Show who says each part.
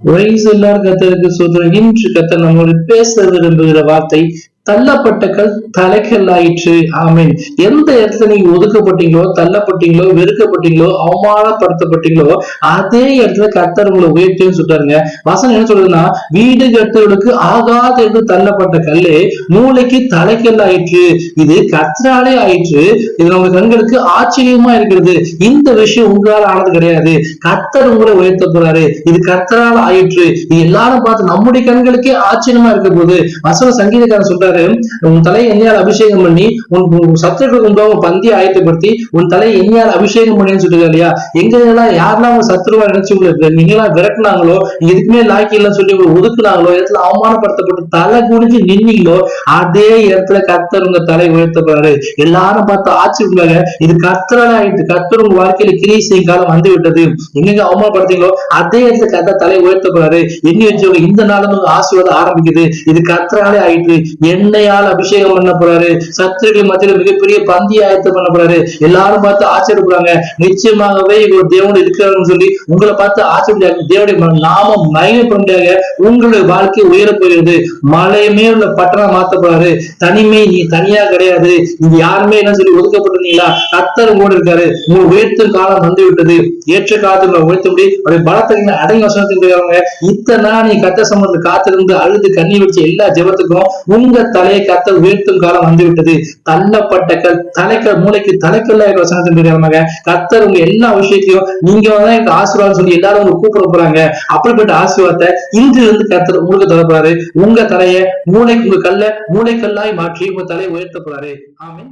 Speaker 1: கத்தருக்கு சோதரன். இன்று கத்தர் நம்மோடு பேச விரும்புகிற வார்த்தை தள்ளப்பட்ட கல் தலைக்கல் ஆயிற்று. ஆமீன். எந்த இடத்துல நீங்க ஒதுக்கப்பட்டீங்களோ, தள்ளப்பட்டீங்களோ, வெறுக்கப்பட்டீங்களோ, அவமானப்படுத்தப்பட்டீங்களோ, அதே இடத்துல கர்த்தர் உங்களை உயர்த்தின்னு சொல்றாருங்க. வசனம் என்ன சொல்றதுன்னா, வீடு கர்த்தர்களுக்கு ஆகாது என்று தள்ளப்பட்ட கல்லே மூளைக்கு தலைக்கல் ஆயிற்று. இது கர்த்தராலே ஆயிற்று. இது நம்ம கண்களுக்கு ஆச்சரியமா இருக்கிறது. இந்த விஷயம் உங்களால் ஆனது கிடையாது. கர்த்தர் உங்களை உயர்த்த போறாரு. இது கர்த்தரால் ஆயிற்று. இது எல்லாரும் பார்த்து நம்முடைய கண்களுக்கே ஆச்சரியமா இருக்க போது. வசன சங்கீதக்காரன் சொல்றாரு, உன் தலையை எண்ணெயால் அபிஷேகம் பண்ணி உன் சத்துருக்களுக்கு முன்பாக பந்தி ஆயத்தப்படுத்தி உன் தலையை எண்ணெயால் அபிஷேகம் பண்ணின்னு சொல்லிருக்கா இல்லையா? எங்கெல்லாம் யாரெல்லாம் உங்க சத்துருவா நினைச்சு உங்களுக்கு நீங்களா விரட்டினாங்களோ, எதுக்குமே லாக்கி இல்லைன்னு சொல்லி உங்களை ஒதுக்குனாங்களோ, இடத்துல அவமானப்படுத்தப்பட்டு தலை குடிஞ்சு நின்னீங்களோ, அதே இடத்துல கர்த்தர் உங்க தலை உயர்த்தப்படுறாரு. எல்லாரும் பார்த்து ஆச்சரிப்பாங்க. இது கர்த்தரால ஆயிட்டு. கர்த்தர் உங்க வாழ்க்கையில கிரியை செய்யும் காலம் வந்து விட்டது. எங்க அவமானப்படுத்தீங்களோ அதே இடத்துல கர்த்தர் தலை உயர்த்தப்படுறாரு. எண்ணி வச்சவங்க இந்த நாளும் ஆசீர்வாதம் ஆரம்பிக்குது. இது கர்த்தராலே ஆயிற்று. எண்ணெயால் அபிஷேகம் பண்ண போறாரு. சத்துருக்கள் மத்தியில மிகப்பெரிய பந்தி ஆயத்தம் பண்ண போறாரு. எல்லாரும் பார்த்து ஆச்சரியப்படுறாங்க. நிச்சயமாகவே இவர் தேவன் இருக்கிறார்னு சொல்லி உங்களை பார்த்து ஆச்சரியம். தேவனுடைய நாமம் மகிமைப்படும்படியாக உங்களுடைய வாழ்க்கை உயர போகிறது. மலையுமே உள்ள பட்டணம் மாத்த போறாரு. தனிமை, நீ தனியா கிடையாது. இங்க யாருமே என்ன சொல்லி ஒதுக்கப்பட்டிருந்தீங்களா? கர்த்தர் உங்களோடு இருக்காரு. உங்க உயர்த்தும் காலம் வந்து விட்டது. ஏற்ற காலத்துல உயர்த்தபடி அவருடைய பலத்தை அடங்கி வசனத்தின் இத்தனை நாள் நீ கர்த்தர் சம்பந்தத்தில் காத்திருந்து அழுது கண்ணி வச்ச எல்லா ஜெபத்துக்கும் உங்க தலையை கர்த்தர் உயர்த்தும் காலம் வந்து விட்டது. தள்ளப்பட்ட கல் தலைக்கல் மூளைக்கு தலைக்கல்ல வசனத்தின் கர்த்தர் உங்க எல்லா விஷயத்தையும் நீங்க தான் எனக்கு ஆசீர்வாதம் சொல்லி எல்லாரும் உங்க கூப்பிட போறாங்க. அப்படிப்பட்ட ஆசீர்வாதத்தை இன்று இருந்து கர்த்தர் உங்களுக்கு தரப்போறாரு. உங்க தலையை மூளைக்கு உங்க கல்ல மூளைக்கல்லாய் மாற்றி உங்க தலையை உயர்த்த போறாரு. ஆமென்.